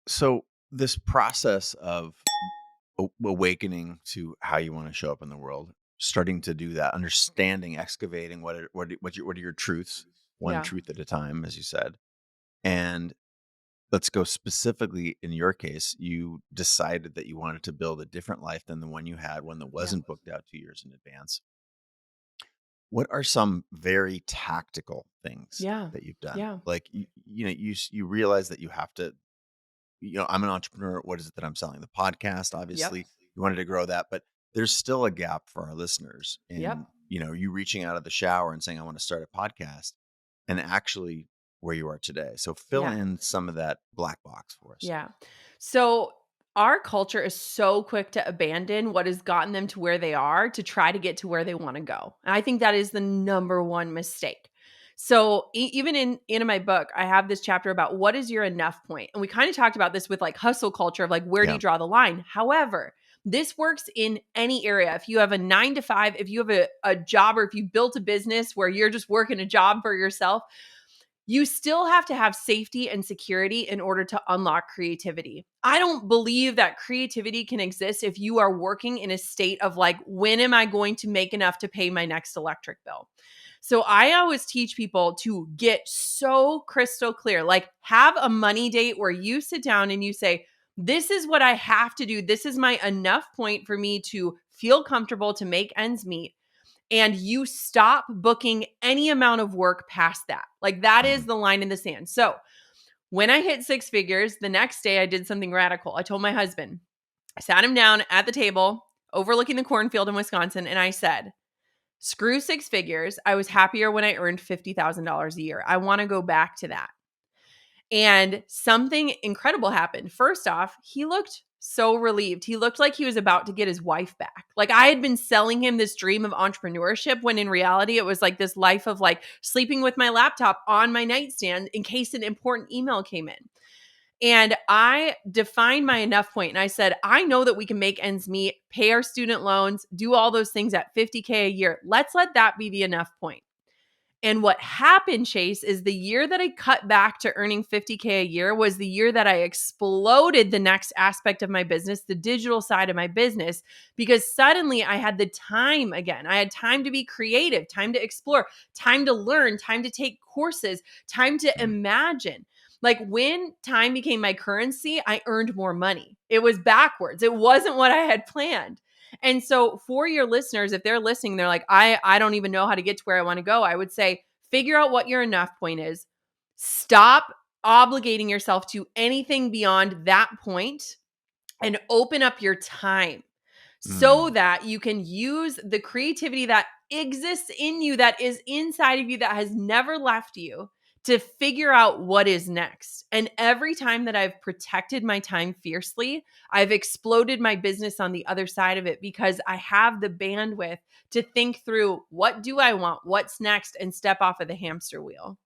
So this process of awakening to how you want to show up in the world, starting to do that, understanding, excavating what are your truths, one Yeah. truth at a time, as you said. And let's go specifically in your case, you decided that you wanted to build a different life than the one you had, one that Yeah. wasn't booked out 2 years in advance. What are some very tactical things Yeah. that you've done? Yeah. Like you realize that you have to, I'm an entrepreneur. What is it that I'm selling? The podcast, Yep. obviously, you wanted to grow that, but there's still a gap for our listeners Yep. in, you reaching out of the shower and saying, I want to start a podcast and actually where you are today. So fill Yeah. in some of that black box for us. Yeah. So our culture is so quick to abandon what has gotten them to where they are to try to get to where they want to go. And I think that is the number one mistake. So even in my book, I have this chapter about what is your enough point. And we kind of talked about this with like hustle culture of like where do Yeah. you draw the line? However, this works in any area. If you have a 9 to 5, if you have a job, or if you built a business where you're just working a job for yourself, you still have to have safety and security in order to unlock creativity. I don't believe that creativity can exist if you are working in a state of like, when am I going to make enough to pay my next electric bill? So I always teach people to get so crystal clear, like have a money date where you sit down and you say, this is what I have to do. This is my enough point for me to feel comfortable to make ends meet, and you stop booking any amount of work past that. Like that is Mhm. the line in the sand. So when I hit 6 figures, the next day I did something radical. I told my husband, I sat him down at the table overlooking the cornfield in Wisconsin, and I said, screw 6 figures. I was happier when I earned $50,000 a year. I want to go back to that. And something incredible happened. First off, he looked so relieved. He looked like he was about to get his wife back. Like I had been selling him this dream of entrepreneurship when in reality it was like this life of like sleeping with my laptop on my nightstand in case an important email came in. And I defined my enough point and I said, I know that we can make ends meet, pay our student loans, do all those things at 50K a year. Let's let that be the enough point. And what happened, Chase, is the year that I cut back to earning 50K a year was the year that I exploded the next aspect of my business, the digital side of my business, because suddenly I had the time again. I had time to be creative, time to explore, time to learn, time to take courses, time to Mhm. imagine. Like when time became my currency, I earned more money. It was backwards. It wasn't what I had planned. And so for your listeners, if they're listening, they're like, I don't even know how to get to where I want to go. I would say, figure out what your enough point is. Stop obligating yourself to anything beyond that point and open up your time so Mm. that you can use the creativity that exists in you, that is inside of you, that has never left you, to figure out what is next. And every time that I've protected my time fiercely, I've exploded my business on the other side of it because I have the bandwidth to think through, what do I want? What's next? And step off of the hamster wheel.